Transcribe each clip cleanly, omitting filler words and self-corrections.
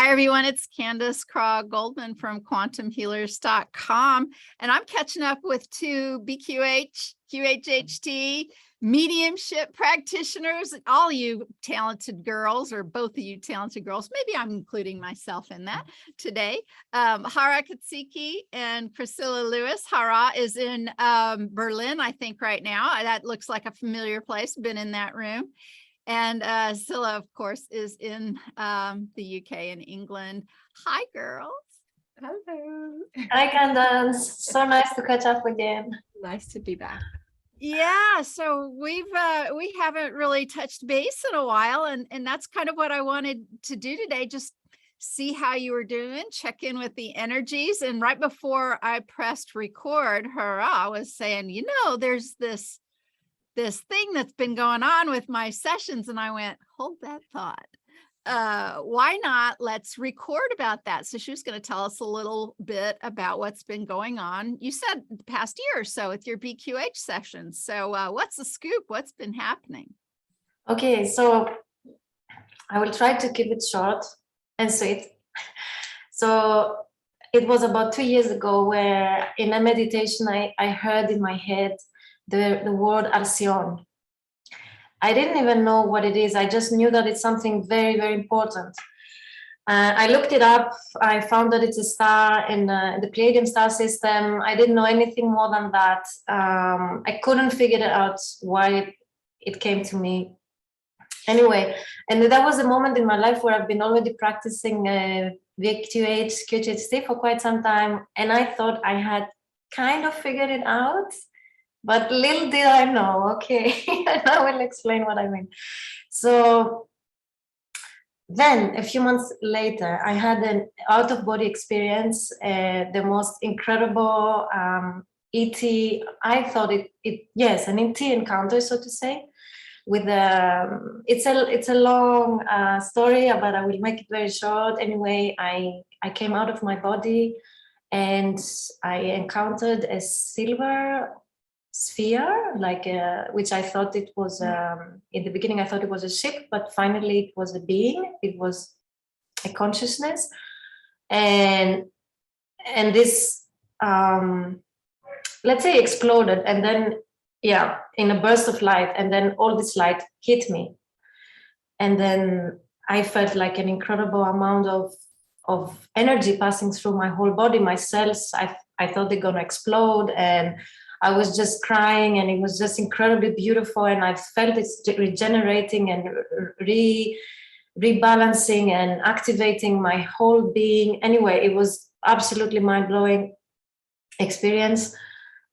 Hi, everyone. It's Candace Craw-Goldman from quantumhealers.com. And I'm catching up with two BQH, QHHT, mediumship practitioners, all you talented girls, or both of you talented girls. Maybe I'm including myself in that today. Hara Katsiki and Chrysilla Lewies. Hara is in Berlin, I think, right now. That looks like a familiar place. Been in that room. And Silla, of course, is in the UK and England. Hi, girls. Hello. Hi, Candace. So nice to catch up again. Nice to be back. Yeah, so we haven't really touched base in a while, and that's kind of what I wanted to do today. Just see how you were doing, check in with the energies. And right before I pressed record, Hara was saying, you know, there's this thing that's been going on with my sessions. And I went, hold that thought. Why not? Let's record about that. So she was going to tell us a little bit about what's been going on. You said the past year or so with your BQH sessions. So what's the scoop? What's been happening? Okay, so I will try to keep it short and sweet. So it was about 2 years ago where in a meditation, I heard in my head the word Accion. I didn't even know what it is. I just knew that it's something very, very important. I looked it up. I found that it's a star in the Pleiadian star system. I didn't know anything more than that. I couldn't figure out why it came to me. Anyway, and that was a moment in my life where I've been already practicing BQH, QHHT for quite some time. And I thought I had kind of figured it out. But little did I know, okay, and I will explain what I mean. So then a few months later, I had an out-of-body experience, the most incredible ET, I thought yes, an ET encounter, so to say, with it's a long story, but I will make it very short. Anyway, I came out of my body and I encountered a silver sphere, like which I thought it was in the beginning I thought it was a ship, but finally it was a being, it was a consciousness, and this let's say exploded, and then in a burst of light, and then all this light hit me, and then I felt like an incredible amount of energy passing through my whole body, my cells. I thought they're gonna explode, and I was just crying, and it was just incredibly beautiful. And I felt it's regenerating and rebalancing and activating my whole being. Anyway, it was absolutely mind-blowing experience.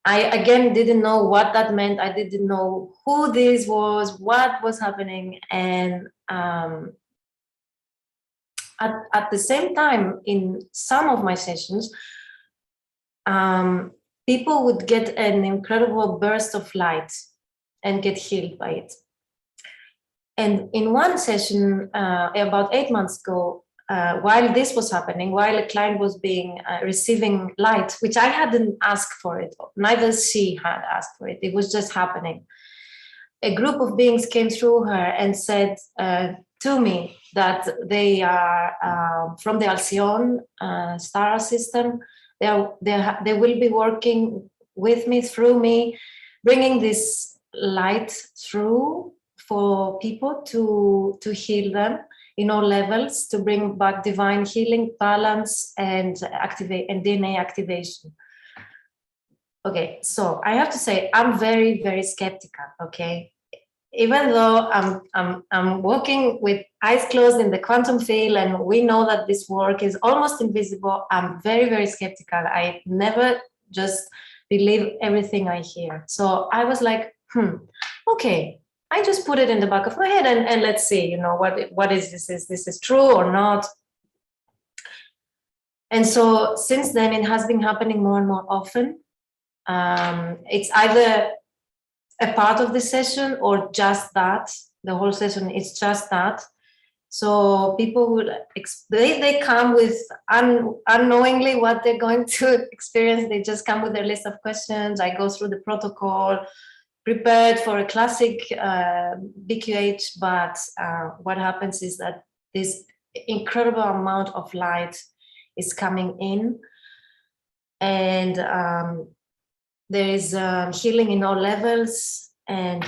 I, again, didn't know what that meant. I didn't know who this was, what was happening. And at the same time, in some of my sessions, people would get an incredible burst of light and get healed by it. And in one session, about 8 months ago, while this was happening, while a client was receiving light, which I hadn't asked for it, neither she had asked for it, it was just happening. A group of beings came through her and said to me that they are from the Halcyon star system. They will be working with me, through me, bringing this light through for people to heal them in all levels, to bring back divine healing, balance, and DNA activation. Okay, so I have to say I'm very, very skeptical. Okay, even though I'm working with eyes closed in the quantum field, and we know that this work is almost invisible, I'm very, very skeptical. I never just believe everything I hear. So I was like, okay, I just put it in the back of my head, and let's see, what is this? Is this true or not? And so since then, it has been happening more and more often. It's either a part of the session or just that. The whole session is just that. So people will they come with unknowingly what they're going to experience. They just come with their list of questions. I go through the protocol, prepared for a classic BQH, but what happens is that this incredible amount of light is coming in, and there is healing in all levels, and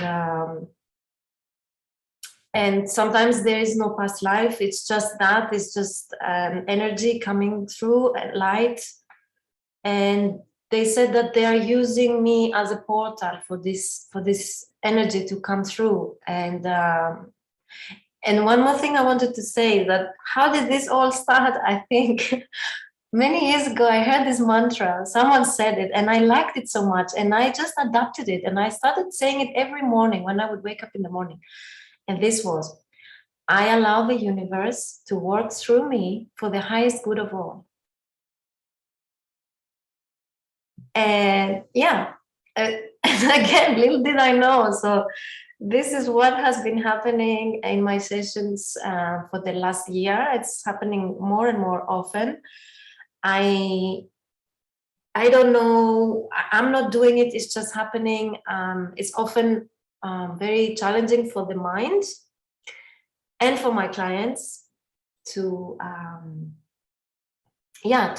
sometimes there is no past life. It's just that, it's just energy coming through, light. And they said that they are using me as a portal for this energy to come through. And one more thing I wanted to say, that how did this all start? I think many years ago I heard this mantra, someone said it, and I liked it so much, and I just adopted it, and I started saying it every morning when I would wake up in the morning. And this was, I allow the universe to work through me for the highest good of all. And yeah, and again, little did I know. So this is what has been happening in my sessions for the last year. It's happening more and more often. I don't know, I'm not doing it, it's just happening. It's often very challenging for the mind and for my clients to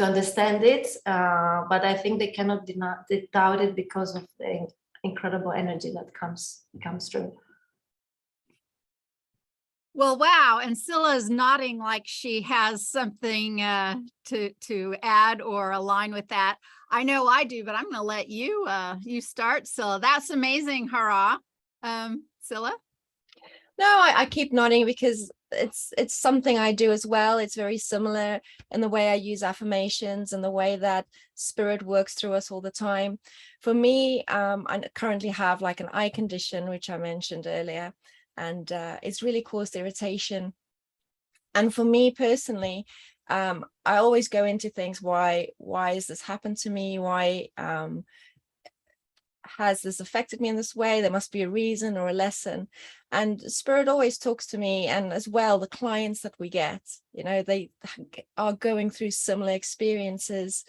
understand it, but I think they cannot doubt it because of the incredible energy that comes through. Well, wow. And Silla is nodding like she has something to add or align with that. I know I do, but I'm going to let you start, Silla. That's amazing, Hara. Silla? No, I keep nodding because it's something I do as well. It's very similar in the way I use affirmations and the way that spirit works through us all the time. For me, I currently have like an eye condition, which I mentioned earlier, and it's really caused irritation. And for me personally, I always go into things, why has this happened to me? Why has this affected me in this way? There must be a reason or a lesson. And spirit always talks to me, and as well the clients that we get, you know, they are going through similar experiences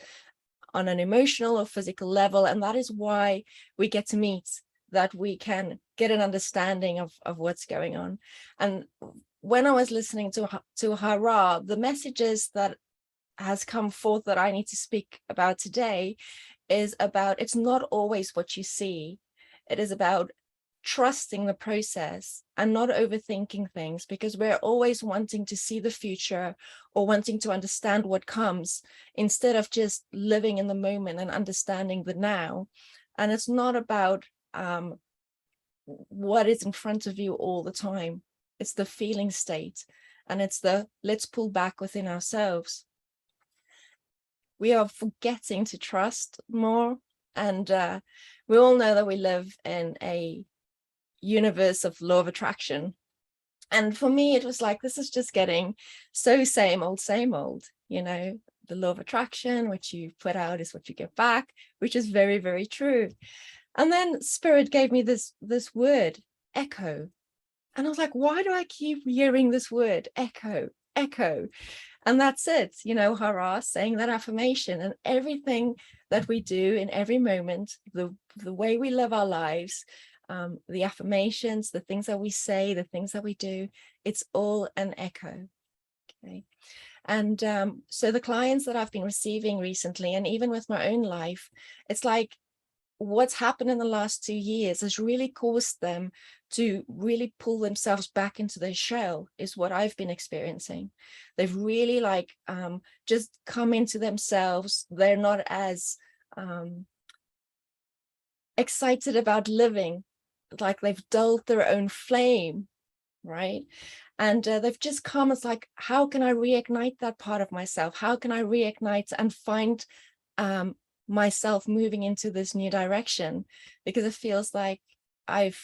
on an emotional or physical level, and that is why we get to meet, that we can get an understanding of what's going on. And when I was listening to Hara, the messages that has come forth that I need to speak about today is about, it's not always what you see. It is about trusting the process and not overthinking things, because we're always wanting to see the future or wanting to understand what comes instead of just living in the moment and understanding the now. And it's not about what is in front of you all the time. It's the feeling state, and it's the let's pull back within ourselves. We are forgetting to trust more, and we all know that we live in a universe of law of attraction. And for me, it was like, this is just getting so same old, you know, the law of attraction, which you put out is what you get back, which is very, very true. And then spirit gave me this word, echo. And I was like, why do I keep hearing this word, echo? And that's it, you know, Hara saying that affirmation, and everything that we do in every moment, the way we live our lives, the affirmations, the things that we say, the things that we do, it's all an echo. Okay. And so the clients that I've been receiving recently, and even with my own life, it's like what's happened in the last 2 years has really caused them to really pull themselves back into their shell, is what I've been experiencing. They've really like just come into themselves. They're not as excited about living, like they've dulled their own flame, right? And they've just come, it's like, how can I reignite that part of myself? How can I reignite and find myself moving into this new direction? Because it feels like I've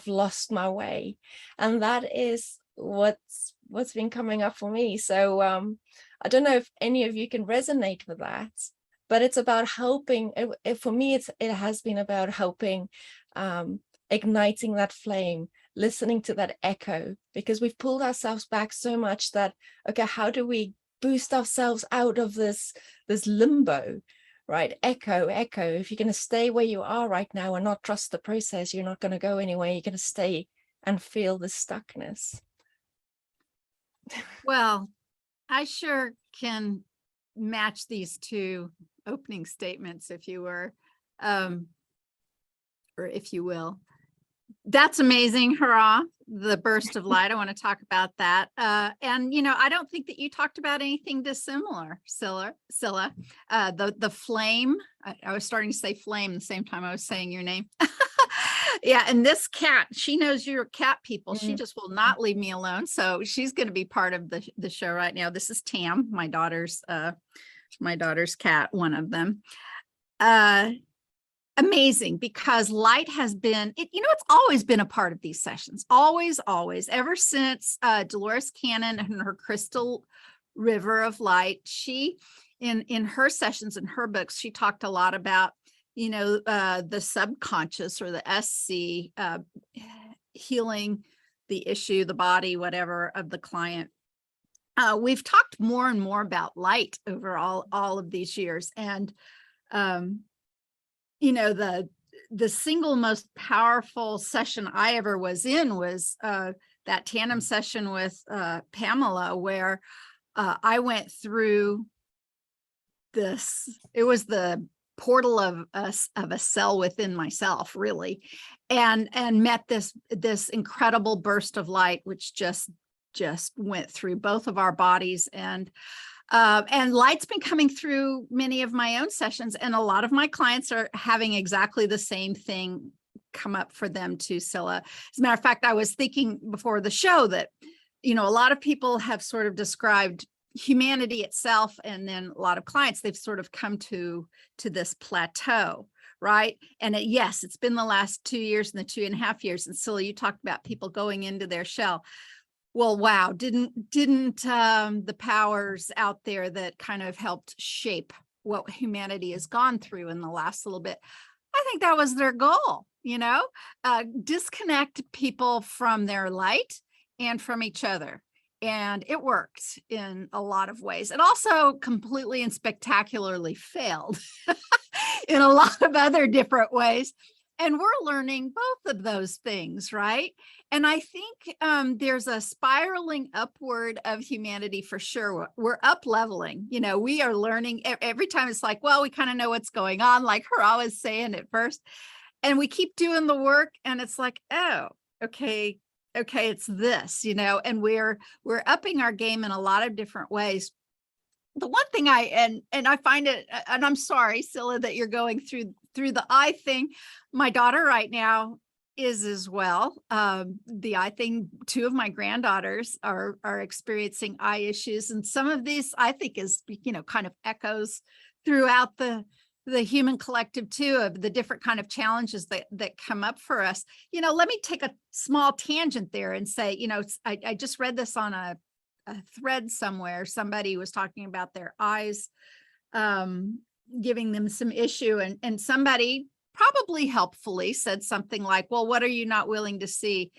lost my way. And that is what's been coming up for me. So I don't know if any of you can resonate with that, but it's about helping. For me, it has been about helping, igniting that flame, listening to that echo, because we've pulled ourselves back so much that, okay, how do we boost ourselves out of this limbo? Right? Echo. If you're going to stay where you are right now and not trust the process, you're not going to go anywhere. You're going to stay and feel the stuckness. Well, I sure can match these two opening statements, if you were, or if you will. That's amazing, Hara, the burst of light. I want to talk about that. And, you know, I don't think that you talked about anything dissimilar, Silla. The flame, I was starting to say flame the same time I was saying your name. Yeah, and this cat, she knows you're cat people. She just will not leave me alone. So she's going to be part of the show right now. This is Tam, my daughter's cat, one of them. Amazing, because light has been, it's always been a part of these sessions, always, ever since Dolores Cannon and her Crystal River of Light. She, in her sessions, in her books, she talked a lot about, the subconscious, or the SC, healing the issue, the body, whatever, of the client. We've talked more and more about light over all of these years. And, the single most powerful session I ever was in was that tandem session with Pamela, where I went through this. It was the portal of a cell within myself, really, and met this incredible burst of light, which just went through both of our bodies. And light's been coming through many of my own sessions, and a lot of my clients are having exactly the same thing come up for them too, Silla. As a matter of fact, I was thinking before the show that, a lot of people have sort of described humanity itself, and then a lot of clients, they've sort of come to this plateau, right? And yes, it's been the last 2 years and the 2.5 years. And Silla, you talked about people going into their shell. Well, wow, didn't the powers out there that kind of helped shape what humanity has gone through in the last little bit, I think that was their goal, disconnect people from their light and from each other. And it worked in a lot of ways. It also completely and spectacularly failed in a lot of other different ways. And we're learning both of those things, right? And I think there's a spiraling upward of humanity for sure. We're up leveling, we are learning every time. It's like, well, we kind of know what's going on, like Hara was saying at first, and we keep doing the work, and it's like, oh, okay, it's this, and we're upping our game in a lot of different ways. The one thing I find it, and I'm sorry, Silla, that you're going through the eye thing. My daughter right now is as well. The eye thing, 2 of my granddaughters are experiencing eye issues. And some of these, I think, is, kind of echoes throughout the human collective too, of the different kind of challenges that come up for us. Let me take a small tangent there and say, I just read this on a thread somewhere. Somebody was talking about their eyes, giving them some issue, and somebody probably helpfully said something like, well, what are you not willing to see?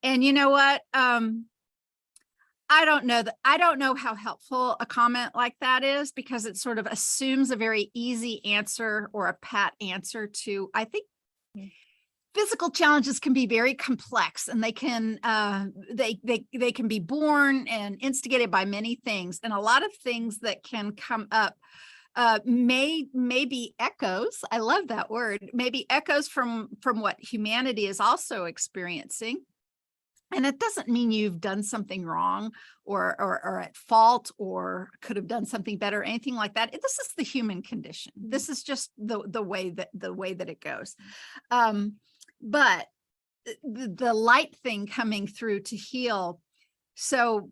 And you know what? I don't know how helpful a comment like that is, because it sort of assumes a very easy answer or a pat answer to, I think, physical challenges can be very complex, and they can they can be born and instigated by many things, and a lot of things that can come up may be echoes. I love that word. Maybe echoes from what humanity is also experiencing. And it doesn't mean you've done something wrong or at fault or could have done something better, anything like that. This is the human condition. This is just the way that it goes. But the light thing coming through to heal. So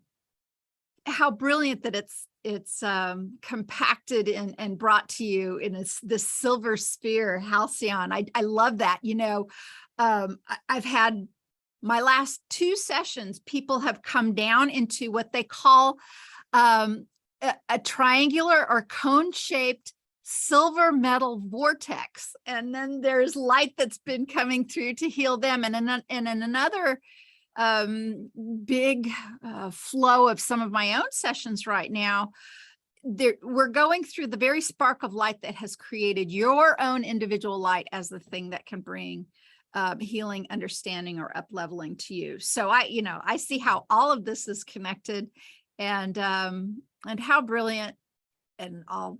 how brilliant that it's compacted and brought to you in this silver sphere, Halcyon. I love that. I've had my last 2 sessions, people have come down into what they call a triangular or cone-shaped silver metal vortex. And then there's light that's been coming through to heal them. And in another big flow of some of my own sessions right now, we're going through the very spark of light that has created your own individual light as the thing that can bring healing, understanding, or up leveling to you. So I see how all of this is connected, and how brilliant. And I'll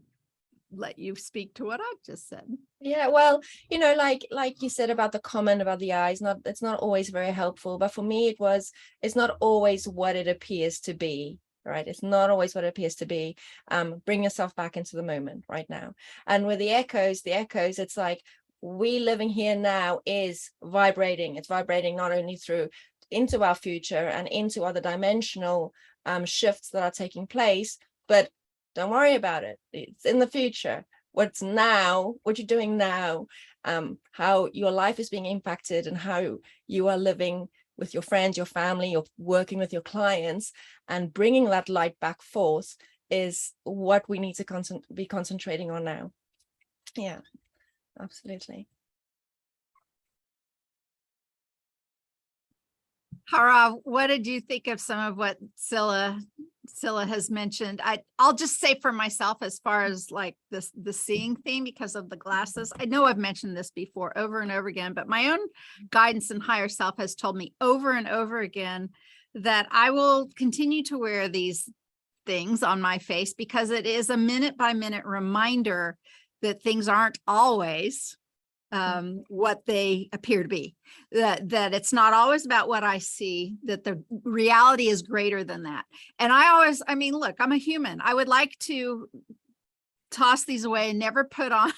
let you speak to what I've just said. Yeah, well, you know, like you said about the comment about the eyes, it's not always very helpful, but for me it's not always what it appears to be, right? It's not always what it appears to be. Bring yourself back into the moment right now. And with the echoes, it's like we living here now is vibrating. It's vibrating not only through into our future and into other dimensional shifts that are taking place, but don't worry about it. It's in the future. What's now, what you're doing now, how your life is being impacted and how you are living with your friends, your family, you're working with your clients, and bringing that light back forth is what we need to be concentrating on now. Yeah, absolutely. Hara, what did you think of some of what Silla has mentioned? I'll just say for myself, as far as like the seeing theme, because of the glasses, I know I've mentioned this before over and over again, but my own guidance and higher self has told me over and over again that I will continue to wear these things on my face because it is a minute by minute reminder that things aren't always what they appear to be, that it's not always about what I see, that the reality is greater than that. And I mean, look, I'm a human. I would like to toss these away and never put on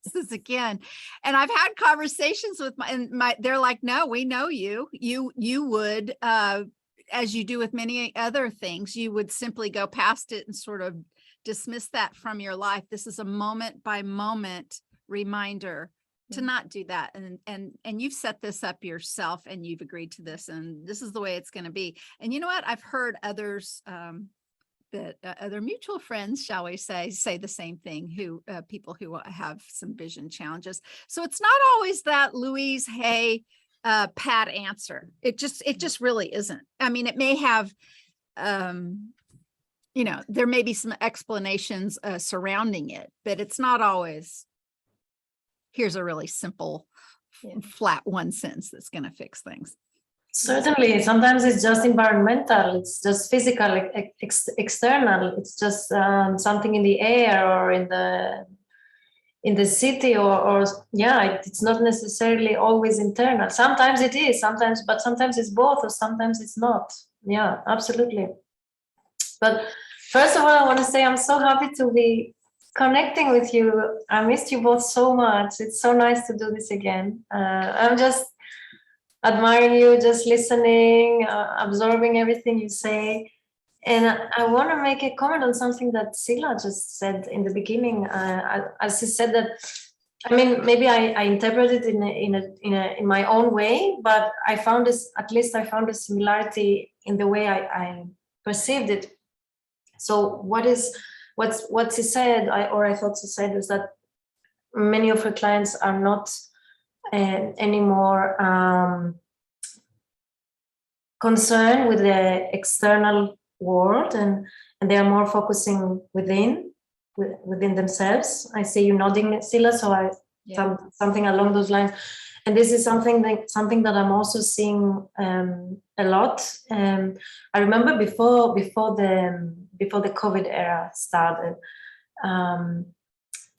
glasses again. And I've had conversations with they're like, no, we know you would, as you do with many other things, you would simply go past it and sort of dismiss that from your life. This is a moment by moment reminder to not do that. And you've set this up yourself and you've agreed to this, and this is the way it's going to be. And you know what? I've heard others, that other mutual friends, shall we say the same thing, who people who have some vision challenges. So it's not always that Louise Hay pat answer. It just really isn't. I mean, it may have, you know, there may be some explanations surrounding it, but it's not always, here's a really simple, flat one sentence that's going to fix things. Certainly, sometimes it's just environmental, it's just physical, external. It's just something in the air or in the city, or it's not necessarily always internal. Sometimes it is, but sometimes it's both, or sometimes it's not. Yeah, absolutely. But first of all, I want to say I'm so happy to be connecting with you. I missed you both so much. It's so nice to do this again. I'm just admiring you, just listening, absorbing everything you say. And I want to make a comment on something that Silla just said in the beginning. As she said that, I mean, maybe I interpreted it in my own way, but I found I found a similarity in the way I perceived it. So what she said, I thought she said, is that many of her clients are not anymore concerned with the external world, and they are more focusing within themselves. I see you nodding, Silla, so something along those lines. And this is something that I'm also seeing a lot. I remember before the COVID era started,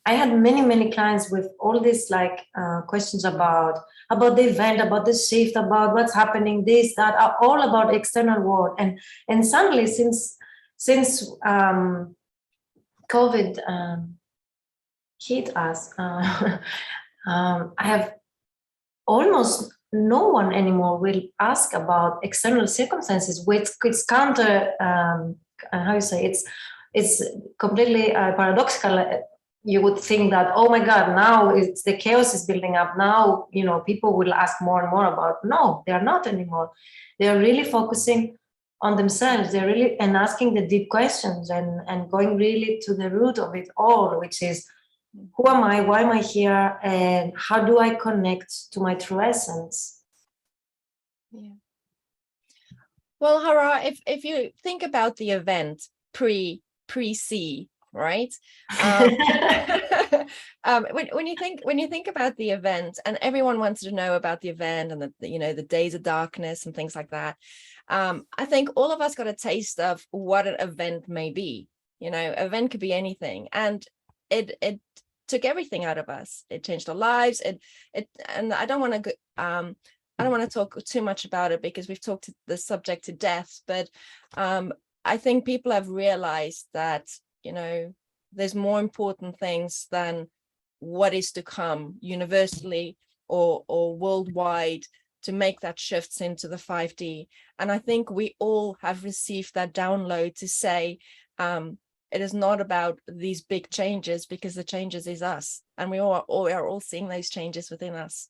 I had many clients with all these questions about the event, about the shift, about what's happening, this, that, all about external world. And suddenly, since COVID hit us, I have almost no one anymore will ask about external circumstances, which is counter, how you say, it's completely paradoxical. You would think that, oh my God, now it's the chaos is building up. Now, you know, people will ask more and more about. No, they are not anymore. They are really focusing on themselves. They're really and asking the deep questions and going really to the root of it all, which is, who am I? Why am I here? And how do I connect to my true essence? Yeah. Well, Hara, if you think about the event pre-C, right? When you think about the event, and everyone wants to know about the event and the days of darkness and things like that, I think all of us got a taste of what an event may be. Event could be anything, and it took everything out of us. It changed our lives. And I don't want to talk too much about it, because we've talked to the subject to death, but I think people have realized that there's more important things than what is to come universally or worldwide to make that shifts into the 5D. And I think we all have received that download to say, it is not about these big changes, because the changes is us. And we are all seeing those changes within us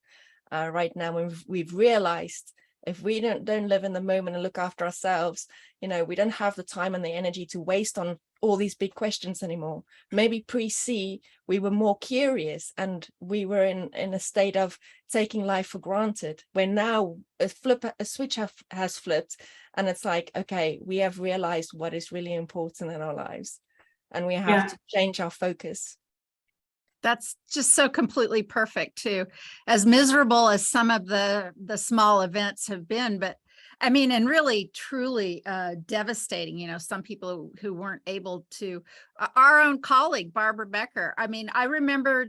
right now. When we've realized, if we don't live in the moment and look after ourselves, we don't have the time and the energy to waste on all these big questions anymore. Maybe pre-C, we were more curious, and we were in a state of taking life for granted, where now a switch has flipped, and it's like, okay, we have realized what is really important in our lives, and we have to change our focus. That's just so completely perfect too. As miserable as some of the small events have been, but I mean, and really truly devastating, some people who weren't able to, our own colleague, Barbara Becker. I mean, I remember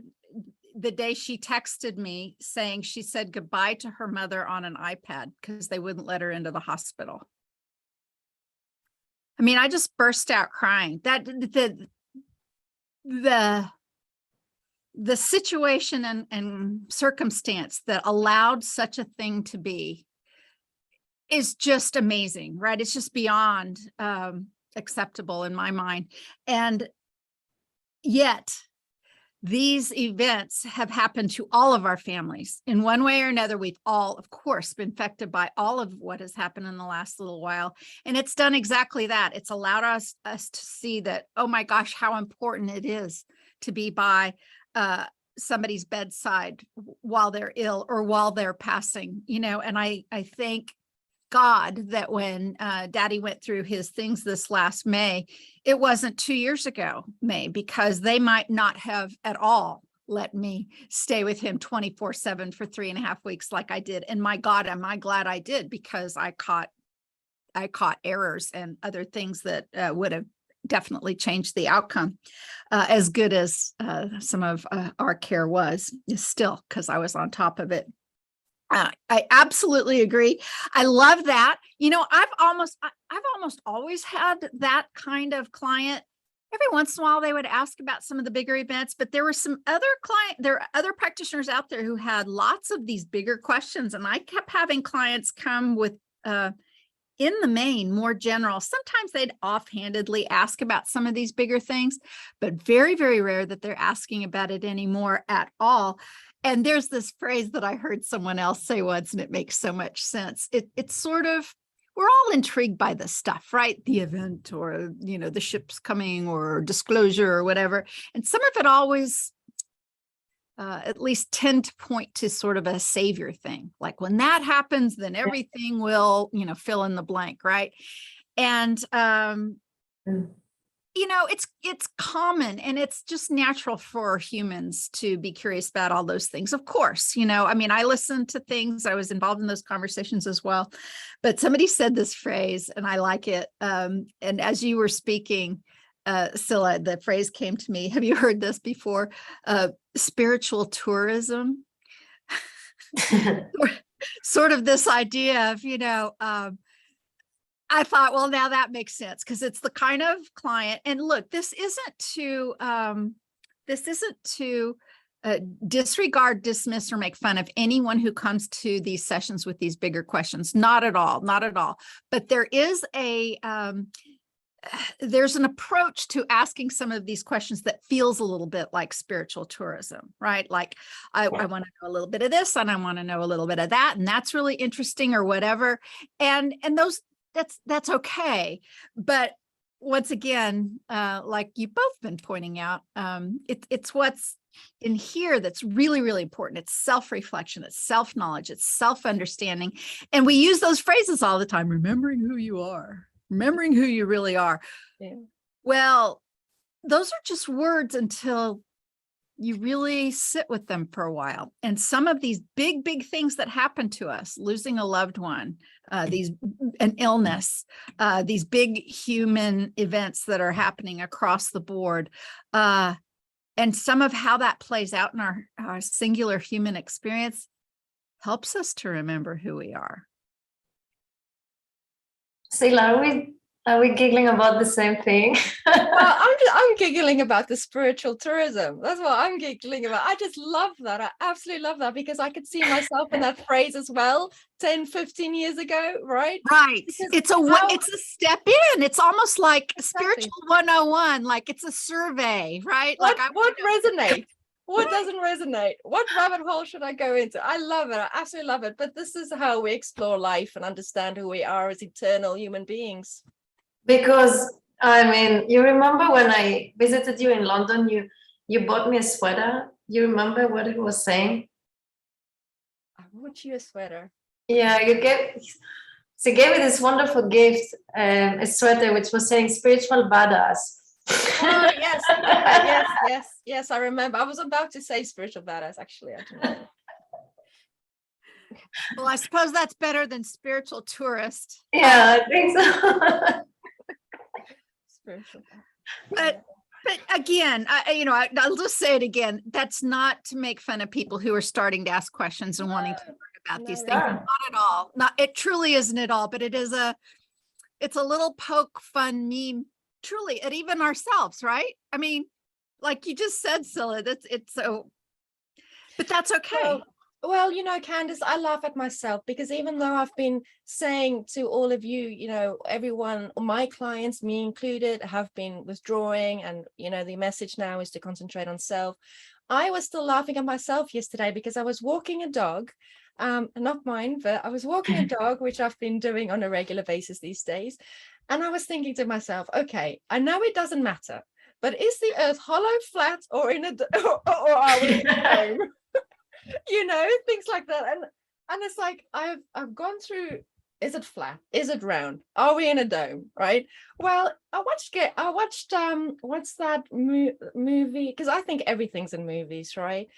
the day she texted me saying she said goodbye to her mother on an iPad because they wouldn't let her into the hospital. I mean, I just burst out crying. That the situation and circumstance that allowed such a thing to be is just amazing, right? It's just beyond acceptable in my mind. And yet these events have happened to all of our families in one way or another. We've all, of course, been affected by all of what has happened in the last little while. And it's done exactly that. It's allowed us to see that, oh my gosh, how important it is to be by somebody's bedside while they're ill or while they're passing, and I thank God that when Daddy went through his things this last May, it wasn't 2 years ago, May, because they might not have at all let me stay with him 24/7 for 3.5 weeks like I did. And my God, am I glad I did, because I caught errors and other things that would have definitely changed the outcome, as good as some of our care was still, because I was on top of it. I absolutely agree. I love that. I've almost always had that kind of client. Every once in a while, they would ask about some of the bigger events, but there were some there are other practitioners out there who had lots of these bigger questions. And I kept having clients come with, in the main, more general. Sometimes they'd offhandedly ask about some of these bigger things, but very, very rare that they're asking about it anymore at all. And there's this phrase that I heard someone else say once, and it makes so much sense. It's sort of, we're all intrigued by this stuff, right? The event, or, the ship's coming, or disclosure, or whatever. And some of it always at least tend to point to sort of a savior thing. Like when that happens, then everything will, fill in the blank, right? And it's common, and it's just natural for humans to be curious about all those things. Of course, I listened to things, I was involved in those conversations as well, but somebody said this phrase and I like it. And as you were speaking, Silla, the phrase came to me. Have you heard this before? Spiritual tourism. Sort of this idea of, I thought, well, now that makes sense, because it's the kind of client. And look, this isn't to disregard, dismiss, or make fun of anyone who comes to these sessions with these bigger questions. Not at all, not at all. But there is there's an approach to asking some of these questions that feels a little bit like spiritual tourism, right? Like, I want to know a little bit of this, and I want to know a little bit of that, and that's really interesting, or whatever. And that's okay. But once again, like you've both been pointing out, it's what's in here that's really, really important. It's self-reflection, it's self-knowledge, it's self-understanding. And we use those phrases all the time: remembering who you are, remembering who you really are. Yeah. Well, those are just words until you really sit with them for a while. And some of these big, big things that happen to us, losing a loved one, an illness, these big human events that are happening across the board, and some of how that plays out in our singular human experience helps us to remember who we are. Silla, are we giggling about the same thing? Well, I'm giggling about the spiritual tourism. That's what I'm giggling about. I just love that. I absolutely love that, because I could see myself in that phrase as well 10, 15 years ago, right? Right. Because It's a step in. It's almost like spiritual 101, like it's a survey, right? What Like resonates? What doesn't resonate? What rabbit hole should I go into? I love it. I absolutely love it. But this is how we explore life and understand who we are as eternal human beings. Because I mean, you remember when I visited you in London, you bought me a sweater. You remember what it was saying? I bought you a sweater. Yeah, she gave me this wonderful gift, a sweater which was saying spiritual badass. Oh, yes. Yes, I remember. I was about to say spiritual badass, actually. I don't know. well, I suppose that's better than spiritual tourist. Yeah, I think so. Spiritual But again, I'll just say it again. That's not to make fun of people who are starting to ask questions and wanting to learn about these things. Yeah. Not at all. It truly isn't at all, but it's a little poke fun meme, truly, at even ourselves, right? I mean, like you just said, Silla, but that's okay. Well, Candace, I laugh at myself, because even though I've been saying to all of you, everyone, my clients, me included, have been withdrawing, and, the message now is to concentrate on self. I was still laughing at myself yesterday, because I was walking a dog, not mine, but I was walking a dog, which I've been doing on a regular basis these days. And I was thinking to myself, okay, I know it doesn't matter, but is the earth hollow, flat, or or are we in a dome? Things like that. And it's like, I've gone through, is it flat? Is it round? Are we in a dome? Right. Well, I watched what's that movie? Because I think everything's in movies, right?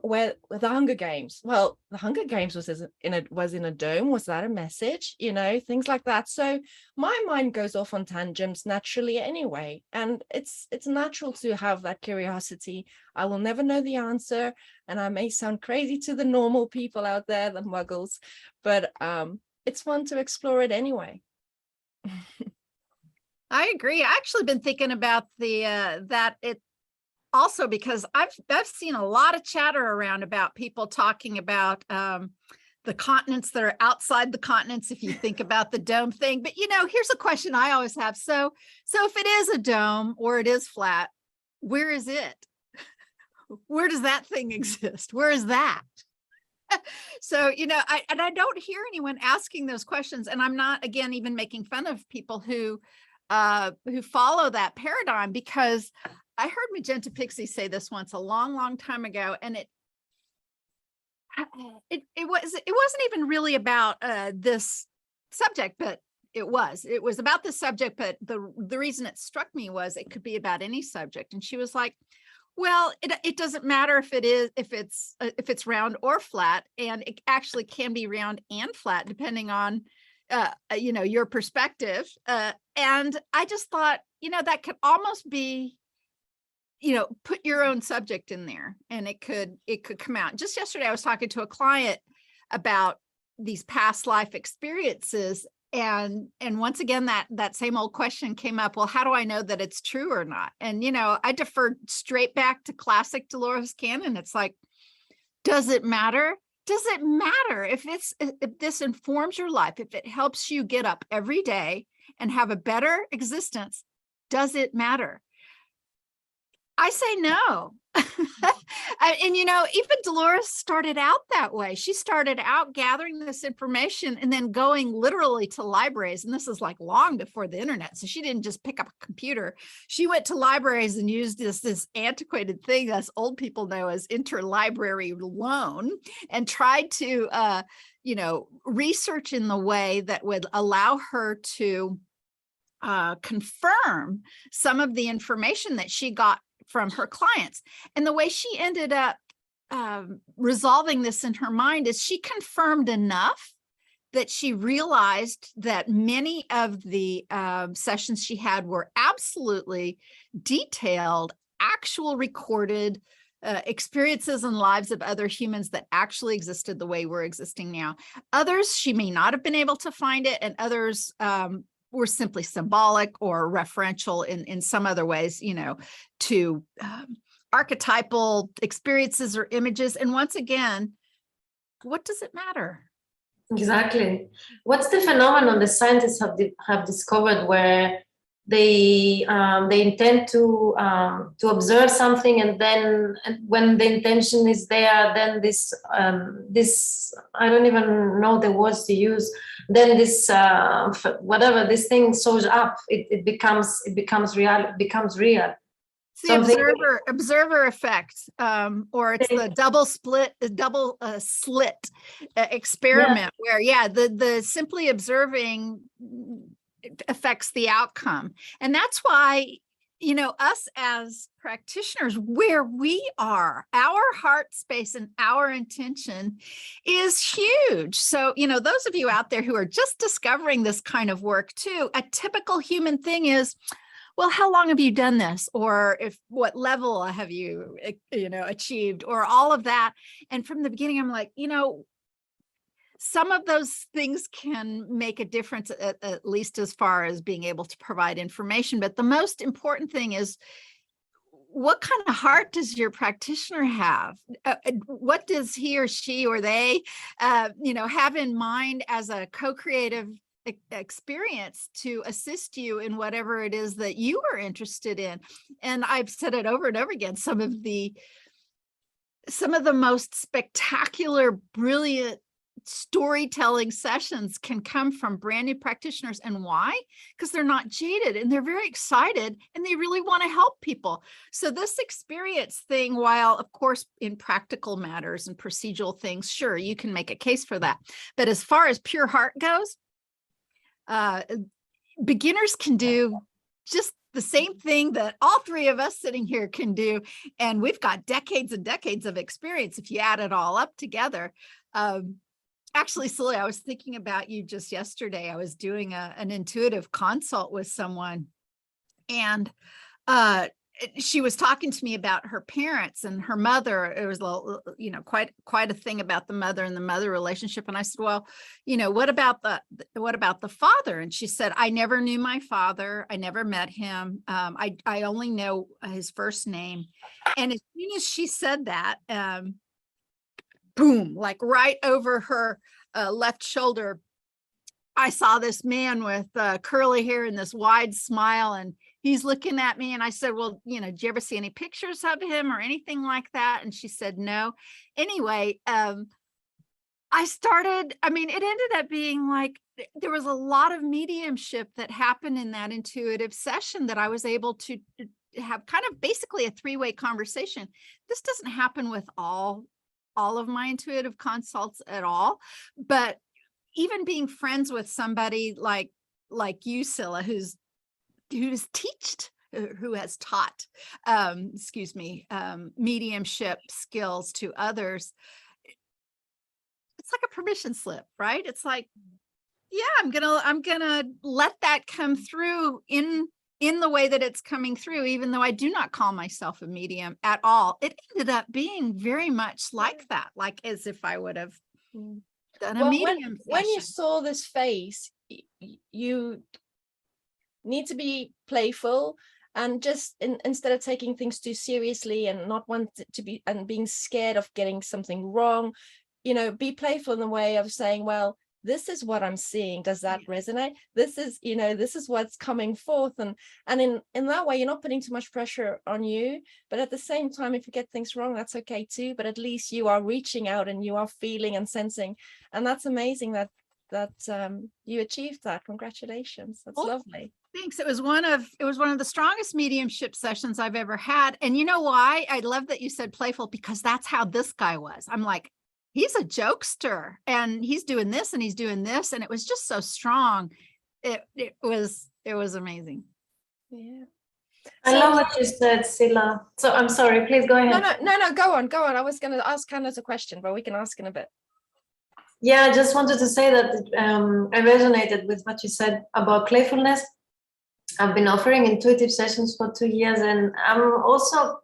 Where the Hunger Games. Well, the Hunger Games was in a dome. Was that a message? Things like that. So my mind goes off on tangents naturally anyway, and it's natural to have that curiosity. I will never know the answer, and I may sound crazy to the normal people out there, the muggles, but it's fun to explore it anyway. I agree. I actually been thinking about that it. Also, because I've seen a lot of chatter around about people talking about the continents that are outside the continents, if you think about the dome thing. But, here's a question I always have. So if it is a dome or it is flat, where is it? Where does that thing exist? Where is that? So, I don't hear anyone asking those questions. And I'm not, again, even making fun of people who follow that paradigm, because I heard Magenta Pixie say this once a long, long time ago, and it wasn't even really about this subject, but it was about the subject. But the reason it struck me was it could be about any subject. And she was like, well, it doesn't matter if it's round or flat, and it actually can be round and flat depending on your perspective. And I just thought, that could almost be, put your own subject in there, and it could come out. Just yesterday, I was talking to a client about these past life experiences, and once again, that same old question came up. Well, how do I know that it's true or not? And, I deferred straight back to classic Dolores Cannon. It's like, does it matter? Does it matter if this informs your life, if it helps you get up every day and have a better existence? Does it matter? I say no. And, even Dolores started out that way. She started out gathering this information and then going literally to libraries. And this is like long before the internet. So she didn't just pick up a computer. She went to libraries and used this antiquated thing us old people know as interlibrary loan, and tried to, research in the way that would allow her to confirm some of the information that she got from her clients. And the way she ended up resolving this in her mind is she confirmed enough that she realized that many of the sessions she had were absolutely detailed, actual recorded experiences and lives of other humans that actually existed the way we're existing now. Others, she may not have been able to find it, and others were simply symbolic or referential in some other ways, you know, to archetypal experiences or images. And once again, what does it matter? Exactly. What's the phenomenon the scientists have discovered where they intend to observe something, and then when the intention is there, then this I don't even know the words to use. Then this whatever this thing shows up, it becomes real. It becomes real. It's the observer effect, or it's the double slit experiment, where the simply observing affects the outcome. And that's why, you know, us as practitioners, where we are, our heart space and our intention is huge. So, you know, those of you out there who are just discovering this kind of work too, a typical human thing is, well, how long have you done this? Or what level have you, achieved, or all of that. And from the beginning, I'm like, you know, some of those things can make a difference, at least as far as being able to provide information. But the most important thing is, what kind of heart does your practitioner have? What does he or she or they, have in mind as a co-creative experience to assist you in whatever it is that you are interested in? And I've said it over and over again, some of the most spectacular, brilliant storytelling sessions can come from brand new practitioners. And why? Because they're not jaded and they're very excited and they really want to help people. So this experience thing, while of course in practical matters and procedural things, sure, you can make a case for that. But as far as pure heart goes, beginners can do just the same thing that all three of us sitting here can do. And we've got decades and decades of experience if you add it all up together. Actually, Silla, I was thinking about you just yesterday. I was doing an intuitive consult with someone, and she was talking to me about her parents and her mother. It was, quite a thing about the mother and the mother relationship. And I said, well, what about the father? And she said, I never knew my father. I never met him. I only know his first name. And as soon as she said that, boom, like right over her left shoulder, I saw this man with curly hair and this wide smile, and he's looking at me. And I said, well, did you ever see any pictures of him or anything like that? And she said, no. Anyway, it ended up being like, there was a lot of mediumship that happened in that intuitive session that I was able to have kind of basically a three-way conversation. This doesn't happen with all of my intuitive consults at all, but even being friends with somebody like you, Silla, who has taught mediumship skills to others, it's like a permission slip, right? It's like, yeah, I'm gonna let that come through in the way that it's coming through, even though I do not call myself a medium at all. It ended up being very much like that, like as if I would have done a medium session. When you saw this face, you need to be playful and just instead of taking things too seriously and not want to be and being scared of getting something wrong, be playful in the way of saying, well, this is what I'm seeing. Does that resonate? This is what's coming forth. And in that way, you're not putting too much pressure on you. But at the same time, if you get things wrong, that's okay too. But at least you are reaching out and you are feeling and sensing. And that's amazing that you achieved that. Congratulations. That's lovely. Thanks. It was one of the strongest mediumship sessions I've ever had. And you know why? I love that you said playful, because that's how this guy was. I'm like, he's a jokester and he's doing this and he's doing this. And it was just so strong. It was It was amazing. Yeah. I love what you said, Silla. So I'm sorry, please go ahead. No, go on. I was going to ask Candace a question, but we can ask in a bit. Yeah, I just wanted to say that I resonated with what you said about playfulness. I've been offering intuitive sessions for 2 years, and I'm also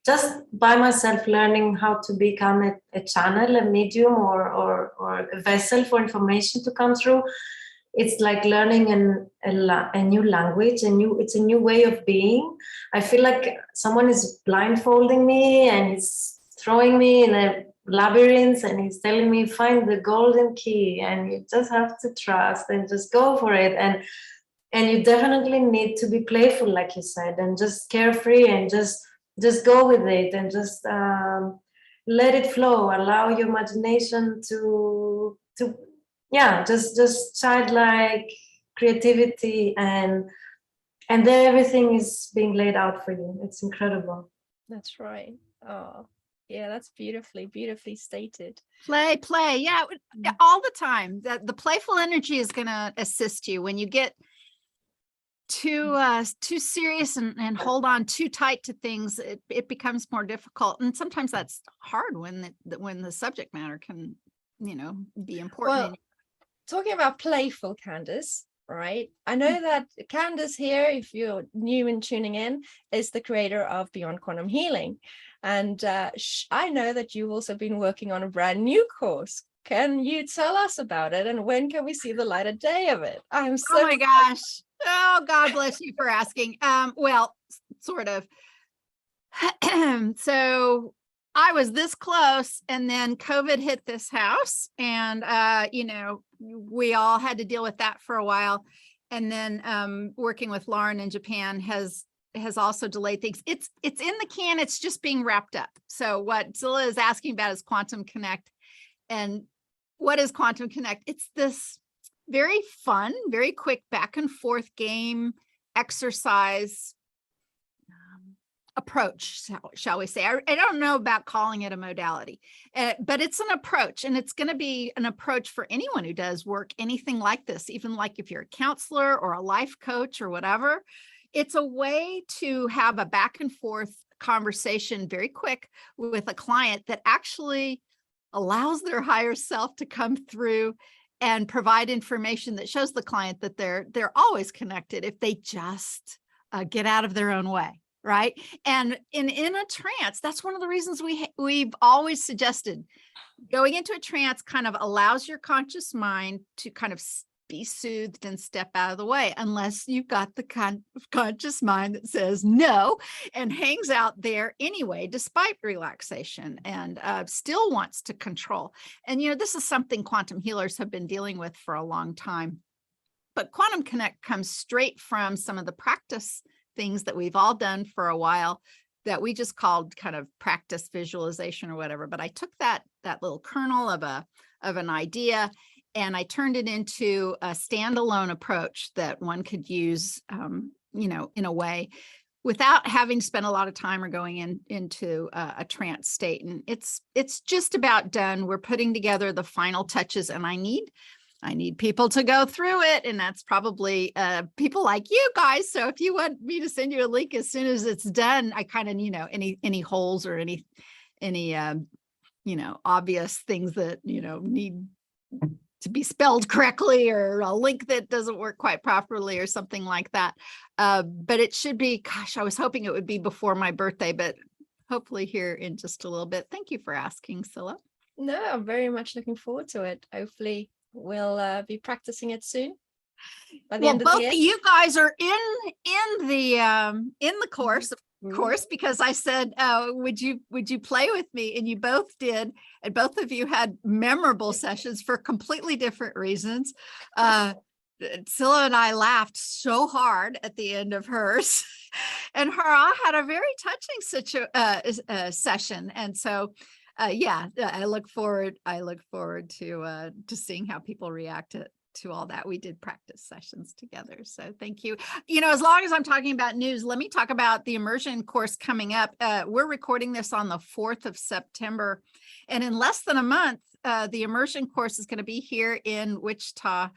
just by myself learning how to become a channel, a medium, or a vessel for information to come through. It's like learning a new language, it's a new way of being. I feel like someone is blindfolding me and he's throwing me in a labyrinth and he's telling me find the golden key, and you just have to trust and just go for it. And you definitely need to be playful, like you said, and just carefree and just go with it and just let it flow. Allow your imagination to just childlike creativity, and there everything is being laid out for you. It's incredible. That's right. Oh, yeah, that's beautifully stated. Play. Yeah, all the time. The playful energy is going to assist you. When you get too serious and hold on too tight to things, it becomes more difficult. And sometimes that's hard when the subject matter can, be important. Well, talking about playful, Candace, right? I know that Candace here, if you're new and tuning in, is the creator of Beyond Quantum Healing. And I know that you've also been working on a brand new course. Can you tell us about it? And when can we see the light of day of it? I'm so Oh my gosh. Oh, God bless you for asking. Well, sort of. So I was this close, and then COVID hit this house, and we all had to deal with that for a while. And then working with Lauren in Japan has also delayed things. It's in the can. It's just being wrapped up. So what Silla is asking about is Quantum Connect. And what is Quantum Connect? It's this very fun, very quick back and forth game exercise approach, shall we say. I don't know about calling it a modality, but it's an approach, and it's going to be an approach for anyone who does work, anything like this, even like if you're a counselor or a life coach or whatever. It's a way to have a back and forth conversation very quick with a client that actually allows their higher self to come through and provide information that shows the client that they're always connected if they just get out of their own way. Right. And in a trance, that's one of the reasons we've always suggested going into a trance kind of allows your conscious mind to kind of be soothed and step out of the way, unless you've got the conscious mind that says no and hangs out there anyway, despite relaxation, and still wants to control. And, this is something quantum healers have been dealing with for a long time. But Quantum Connect comes straight from some of the practice things that we've all done for a while that we just called kind of practice visualization or whatever. But I took that little kernel of an idea, and I turned it into a standalone approach that one could use, in a way without having spent a lot of time or going into a trance state. And it's just about done. We're putting together the final touches, and I need people to go through it. And that's probably people like you guys. So if you want me to send you a link as soon as it's done, I kind of, any holes or any obvious things that, need to be spelled correctly, or a link that doesn't work quite properly or something like that. But it should be, gosh, I was hoping it would be before my birthday, but hopefully here in just a little bit. Thank you for asking, Silla. No, I'm very much looking forward to it. Hopefully we'll be practicing it soon. By the end of both the year. of you guys are in the course, of course, because I said, would you play with me? And you both did, and both of you had memorable sessions for completely different reasons. Silla and I laughed so hard at the end of hers, and Hara had a very touching session. And so I look forward to seeing how people react to all that. We did practice sessions together. So thank you. As long as I'm talking about news, let me talk about the immersion course coming up. We're recording this on the 4th of September. And in less than a month, the immersion course is going to be here in Wichita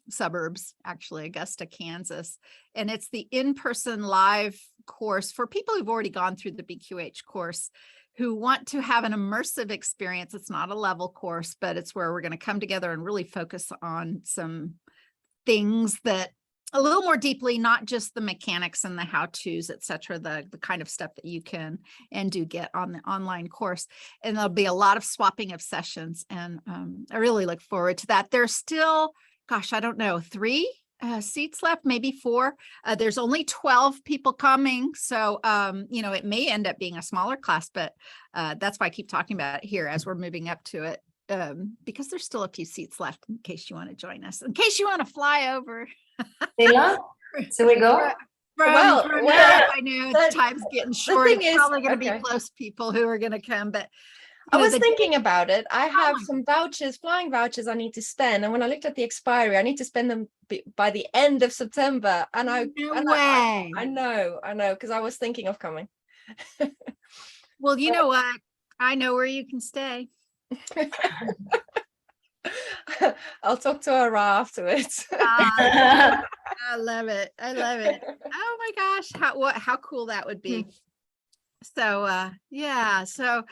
suburbs, actually, Augusta, Kansas. And it's the in-person live course for people who've already gone through the BQH course, who want to have an immersive experience. It's not a level course, but it's where we're going to come together and really focus on some things that a little more deeply, not just the mechanics and the how-tos, et cetera, the kind of stuff that you can and do get on the online course. And there'll be a lot of swapping of sessions. And I really look forward to that. There's still, gosh, I don't know, 3 seats left, maybe 4. There's only 12 people coming. So, it may end up being a smaller class, but that's why I keep talking about it here as we're moving up to it, because there's still a few seats left in case you want to join us, in case you want to fly over. Silla, so we go. Well, I know the time's getting short. It's probably going to be close people who are going to come, but I was thinking about it. I have some vouchers, flying vouchers I need to spend. And when I looked at the expiry, I need to spend them by the end of September. And I know, because I was thinking of coming. Well, you know what? I know where you can stay. I'll talk to Hara afterwards. I love it. I love it. Oh my gosh. How cool that would be. So, yeah. So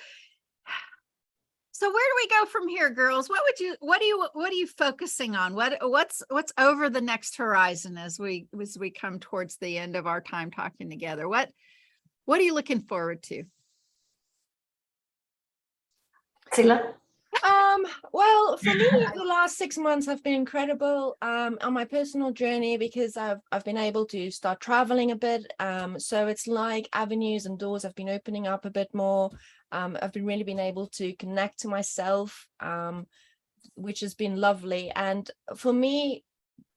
where do we go from here, girls? What are you focusing on? What's over the next horizon as we come towards the end of our time talking together? What are you looking forward to? Silla? Well, for me, the last 6 months have been incredible on my personal journey, because I've been able to start traveling a bit. So it's like avenues and doors have been opening up a bit more. I've really been able to connect to myself, which has been lovely. And for me,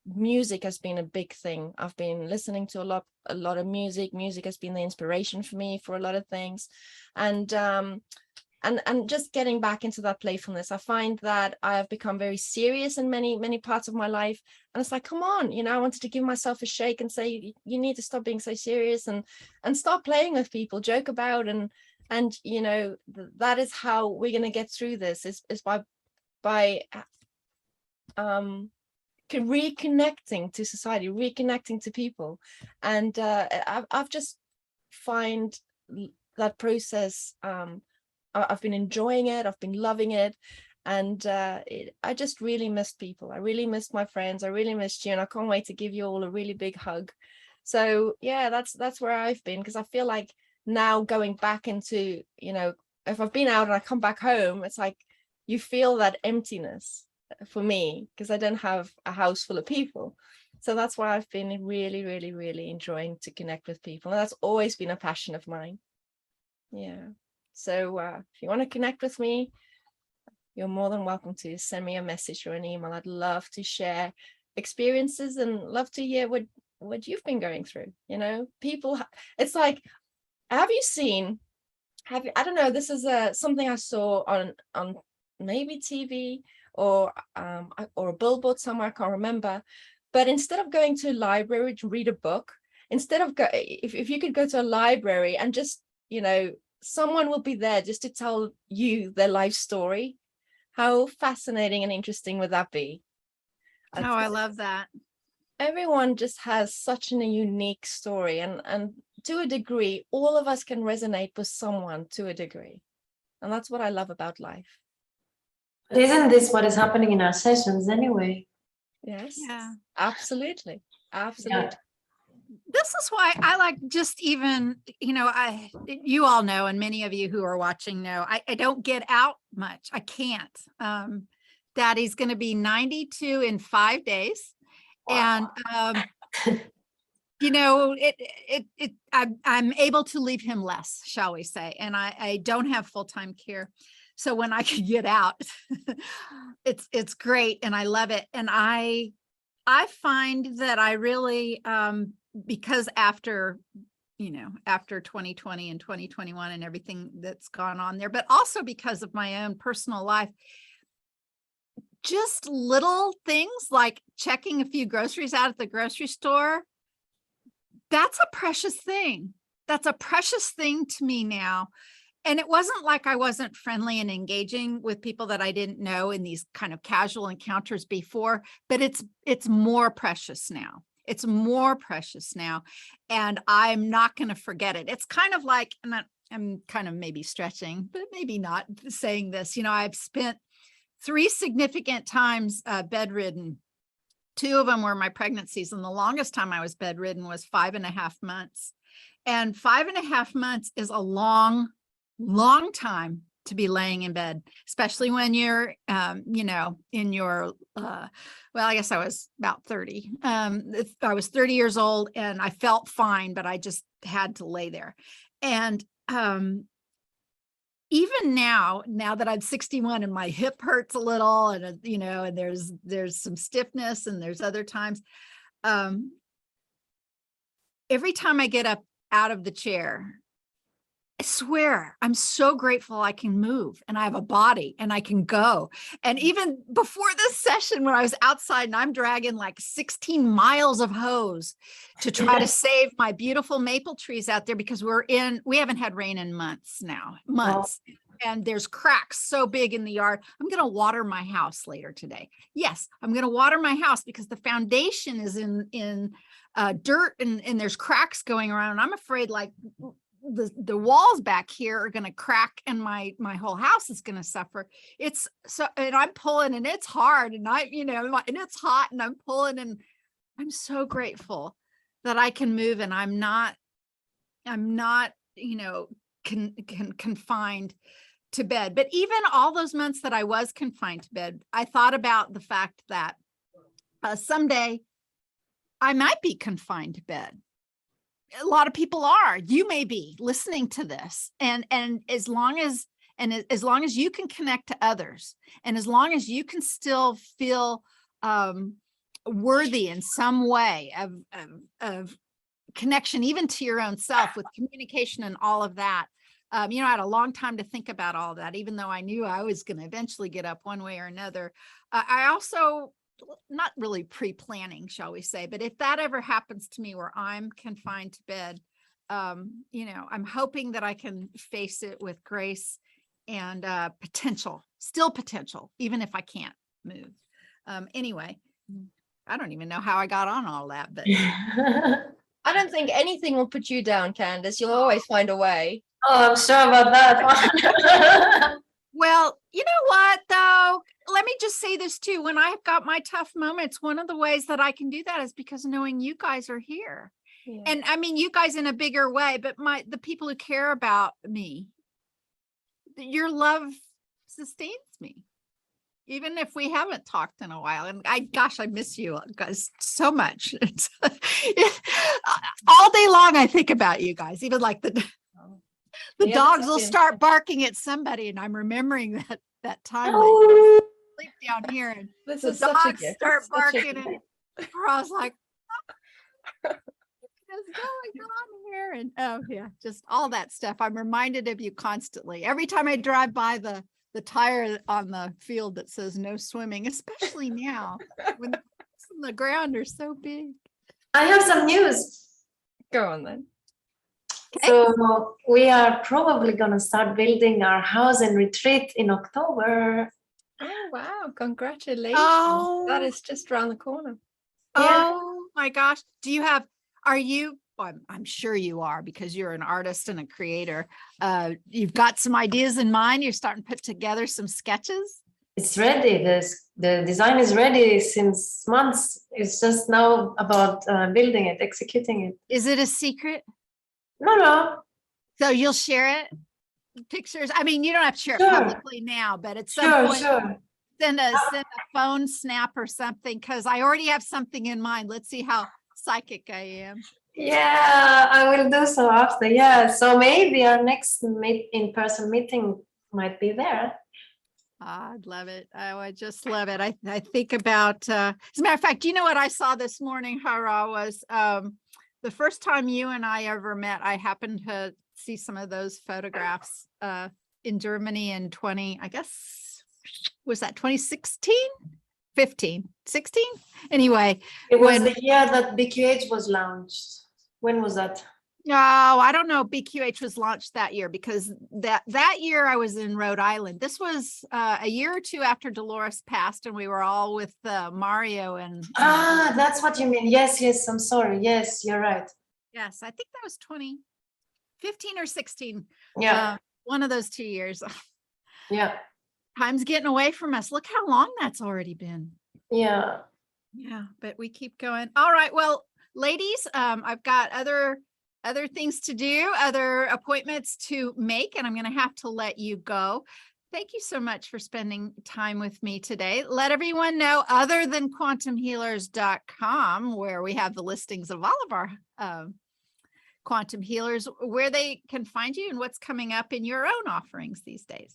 music has been a big thing. I've been listening to a lot of music. Music has been the inspiration for me for a lot of things. And just getting back into that playfulness. I find that I have become very serious in many parts of my life. And it's like, come on, I wanted to give myself a shake and say, you need to stop being so serious and start playing with people, joke about. And that is how we're going to get through this, is by reconnecting to society, reconnecting to people. And I've just find that process, I've been enjoying it. I've been loving it. And I just really missed people. I really missed my friends. I really missed you. And I can't wait to give you all a really big hug. So yeah, that's where I've been, because I feel like now going back into, if I've been out and I come back home, it's like you feel that emptiness for me, because I don't have a house full of people. So that's why I've been really, really, really enjoying to connect with people. And that's always been a passion of mine. Yeah. So if you want to connect with me, you're more than welcome to send me a message or an email. I'd love to share experiences and love to hear what you've been going through. People, it's like, I don't know, this is something I saw on maybe TV or a billboard somewhere, I can't remember. But instead of going to a library to read a book, if you could go to a library and just, someone will be there just to tell you their life story. How fascinating and interesting would that be? Oh, I love that. Everyone just has such a unique story, and to a degree, all of us can resonate with someone to a degree. And that's what I love about life. But isn't this what is happening in our sessions anyway? Yes. Yeah. Absolutely. Yeah. This is why I like, just even, you all know, and many of you who are watching know, I don't get out much. I can't. Daddy's going to be 92 in 5 days. Wow. And, I'm able to leave him less, shall we say. And I don't have full-time care. So when I can get out, it's great. And I love it. And I find that I really, because after 2020 and 2021 and everything that's gone on there, but also because of my own personal life, just little things like checking a few groceries out at the grocery store, that's a precious thing. That's a precious thing to me now. And it wasn't like I wasn't friendly and engaging with people that I didn't know in these kind of casual encounters before, but it's more precious now. It's more precious now. And I'm not going to forget it. It's kind of like, and I'm kind of maybe stretching, but maybe not saying this, you know, I've spent 3 significant times bedridden. 2 of them were my pregnancies. And the longest time I was bedridden was 5.5 months. And 5.5 months is a long time to be laying in bed, especially when you're, you know, in your, well, I guess I was about 30. I was 30 years old and I felt fine, but I just had to lay there. And even now that I'm 61 and my hip hurts a little and, you know, and there's some stiffness and there's other times, every time I get up out of the chair, I swear, I'm so grateful I can move and I have a body and I can go. And even before this session, when I was outside and I'm dragging like 16 miles of hose to try to save my beautiful maple trees out there, because we haven't had rain in months now, months. Oh. And there's cracks so big in the yard. I'm going to water my house later today. Yes, I'm going to water my house because the foundation is in dirt and there's cracks going around. And I'm afraid like the walls back here are going to crack and my whole house is going to suffer. It's so, and I'm pulling and it's hard and you know, and it's hot and I'm pulling and I'm so grateful that I can move and I'm not, you know, confined to bed. But even all those months that I was confined to bed, I thought about the fact that someday I might be confined to bed. A lot of people are. You may be listening to this, and as long as you can connect to others, and as long as you can still feel worthy in some way of connection, even to your own self, with communication and all of that. You know, I had a long time to think about all that, even though I knew I was going to eventually get up one way or another. I also, not really pre-planning, shall we say, but if that ever happens to me where I'm confined to bed, you know, I'm hoping that I can face it with grace and still potential, even if I can't move. Anyway, I don't even know how I got on all that, but I don't think anything will put you down, Candace. You'll always find a way. Oh, I'm sure about that. Well, you know what, though? Let me just say this too. When I've got my tough moments, one of the ways that I can do that is because knowing you guys are here. Yeah. And I mean, you guys in a bigger way, but the people who care about me, your love sustains me. Even if we haven't talked in a while. And I miss you guys so much. All day long, I think about you guys, even like the dogs will start barking at somebody. And I'm remembering that time I sleep down here and the dogs start barking and I was like, what is going on here? And oh yeah, just all that stuff. I'm reminded of you constantly. Every time I drive by the tire on the field that says no swimming, especially now when the ground are so big. I have some news. Go on then. Okay. So we are probably going to start building our house and retreat in October. Oh, wow. Congratulations. Oh, that is just around the corner. Oh my gosh. I'm sure you are, because you're an artist and a creator. You've got some ideas in mind. You're starting to put together some sketches. It's ready. The design is ready since months. It's just now about building it, executing it. Is it a secret? No. So you'll share it? Pictures? I mean, you don't have to share it publicly now, but at some point, send a phone snap or something, because I already have something in mind. Let's see how psychic I am. Yeah, I will do so after. Yeah, so maybe our next in-person meeting might be there. I'd love it. Oh, I just love it. I think about, as a matter of fact, you know what I saw this morning, Hara, was the first time you and I ever met. I happened to see some of those photographs in Germany in 2016? 15, 16? Anyway. It was the year that BQH was launched. When was that? No, I don't know. BQH was launched that year because that year I was in Rhode Island. This was a year or two after Dolores passed, and we were all with Mario and. That's what you mean. Yes. I'm sorry. Yes, you're right. Yes, I think that was 2015 or 16. Yeah. One of those 2 years. Yeah. Time's getting away from us. Look how long that's already been. Yeah. Yeah, but we keep going. All right. Well, ladies, I've got other things to do, other appointments to make, and I'm going to have to let you go. Thank you so much for spending time with me today. Let everyone know, other than quantumhealers.com, where we have the listings of all of our quantum healers, where they can find you and what's coming up in your own offerings these days.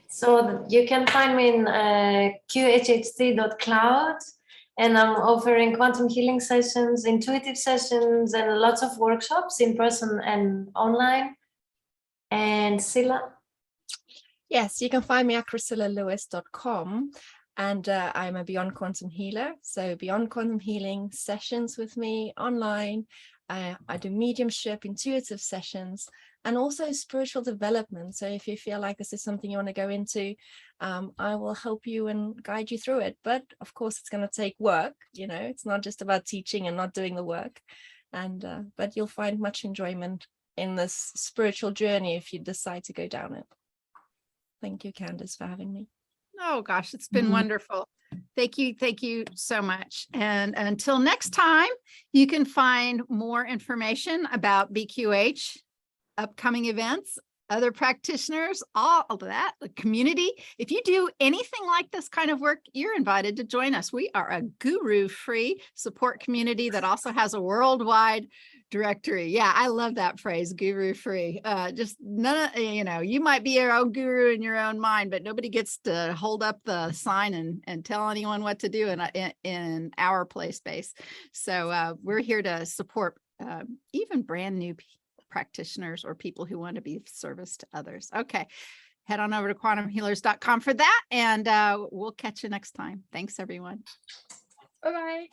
So you can find me in QHHT.cloud, and I'm offering quantum healing sessions, intuitive sessions, and lots of workshops in person and online. And Silla? Yes, you can find me at ChrysillaLewies.com, and I'm a Beyond Quantum healer. So Beyond Quantum healing sessions with me online. I do mediumship, intuitive sessions, and also spiritual development. So if you feel like this is something you want to go into, I will help you and guide you through it. But of course, it's going to take work. You know, it's not just about teaching and not doing the work. And but you'll find much enjoyment in this spiritual journey if you decide to go down it. Thank you, Candace, for having me. Oh gosh, it's been wonderful. Thank you so much. And until next time, you can find more information about BQH, upcoming events, other practitioners, all of that, the community. If you do anything like this kind of work, you're invited to join us. We are a guru-free support community that also has a worldwide directory. Yeah, I love that phrase, guru-free. Just none of, you might be your own guru in your own mind, but nobody gets to hold up the sign and tell anyone what to do in our play space. So we're here to support even brand new practitioners or people who want to be of service to others. Okay, head on over to quantumhealers.com for that, and we'll catch you next time. Thanks, everyone. Bye-bye.